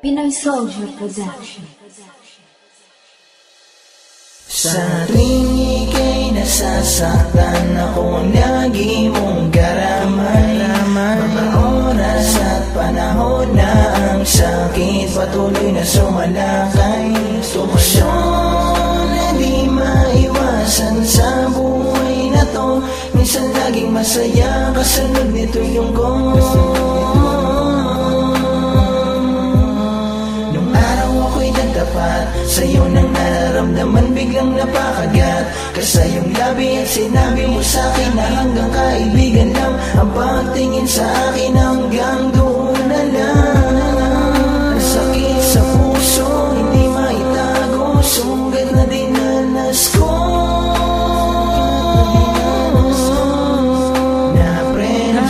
Pinoy Soldier Production. Sa tuwing ika'y nasasaktan, ako ang lagi mong garamay. Mga oras at panahon na ang sakit patuloy na sumalakay. Tuksyon na di maiwasan sa buhay na to. Minsan laging masaya, kasunod nito yung ko. Nung araw ako'y nagtapat sa'yo nang nararamdaman, biglang napakagat ka sa iyong labi at sinabi mo sa'kin na hanggang kaibigan lang ang pagtingin sa akin, hanggang doon na lang. Ang sakit sa puso, hindi maitago, sugat na dinanas ko.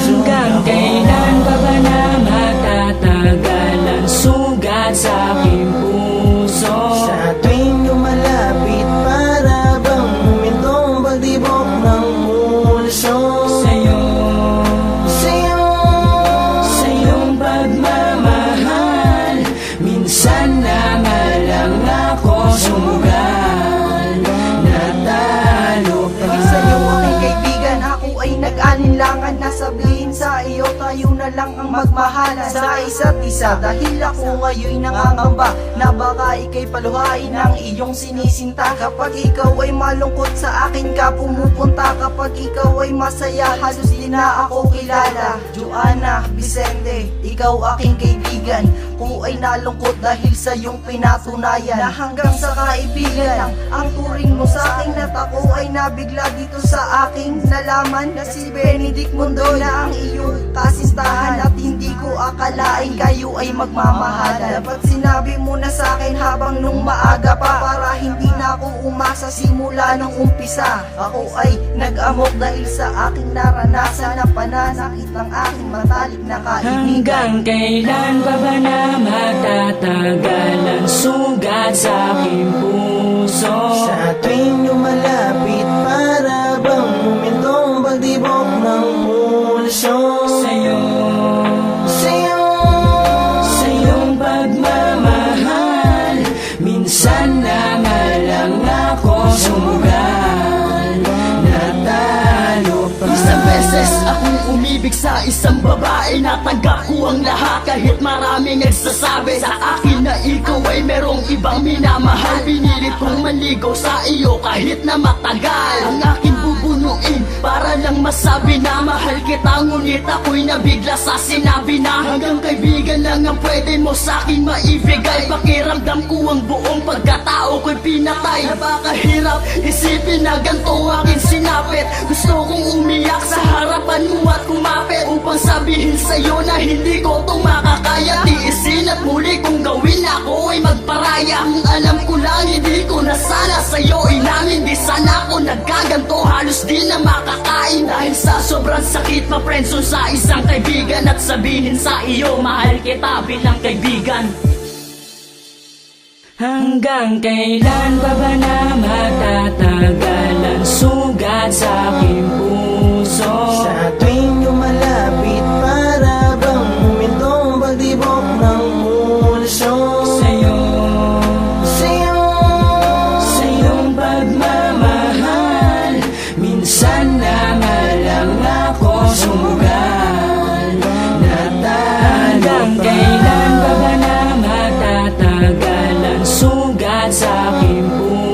Hanggang kailan pa ba na matatagal ang sugat sa aking puso? Sa tuwing lumalapit, para bang humintong pagtibok ng pulso. Sa'yo, Sa'yo, sa iyong pagmamahal, minsan na nga lang ako sumugal. Natalo pa. Sa'yo aking kaibigan, ako ay nag-alinlangan na sabihin sa iyo, tayo na lang ang magmahalan sa isa't isa. Dahil ako ngayon nangangamba na baka ika'y paluhain ng iyong sinisinta. Kapag ikaw ay malungkot, sa akin ka pumupunta. Kapag ikaw ay masaya, halos di na ako kilala. Joanna Vicente, ikaw aking kaibigan. Kung ay nalungkot dahil sa iyong pinatunayan na hanggang sa kaibigan lang ang turing mo sa akin. At ako ay nabigla dito sa aking nalaman na si Benedict Mondoy na ang iyong kasistahan. At hindi ko akalain kayo ay magmamahalan. Dapat sinabi mo na sa akin habang nung maaga pa, para hindi na ako umasa simula nung umpisa. Ako ay nag-amok dahil sa aking naranasan na pananakit ng aking matalik na kaibigan. Hanggang kailan pa ba na matatagal ang sugat sa aking puso? sa tuwing lumalapit, para bang humintong pagtibok ng pulso. Sa'yo, Sa'yo, sa iyong pagmamahal, minsan na nga lang ako sumugal. Natalo pa. Isang beses akong umibig sa isang babae, natanggap ko ang lahat kahit maraming nagsasabi sa akin na ikaw ay merong ibang minamahal. Pinilit kong manligaw sa iyo kahit na matagal. Ang aking bubunuin para lang masabi na mahal kita, ngunit ako'y nabigla sa sinabi na hanggang kaibigan lang ang pwede mo sa'kin maibigay. Pakiramdam ko ang buong pagkatao ko'y pinatay. Napakahirap isipin na ganito aking sinapit. Gusto kong umiyak sa harapan mo at kumapit upang sabihin sa'yo na hindi ko to makakaya. Tiisin at muli kong gawin, ako ay magparaya. Ang alam ko lang hindi ko na sana sa'yo inamin. Di sana ako nagkaganto, halos di na makakain. Dahil sa sobrang sakit ma-friendzone sa isang kaibigan at sabihin sa iyo mahal kita bilang kaibigan. Hanggang kailan pa ba na matatagal ang sugat sa aking puso? sa tuwing lumalapit, para bang humintong pagtibok ng pulso. Sa'yo, Sa'yo, sa iyong pagmamahal, minsan na nga lang ako sumugal. Hanggang kailan pa ba na matatagal ang sugat sa aking puso?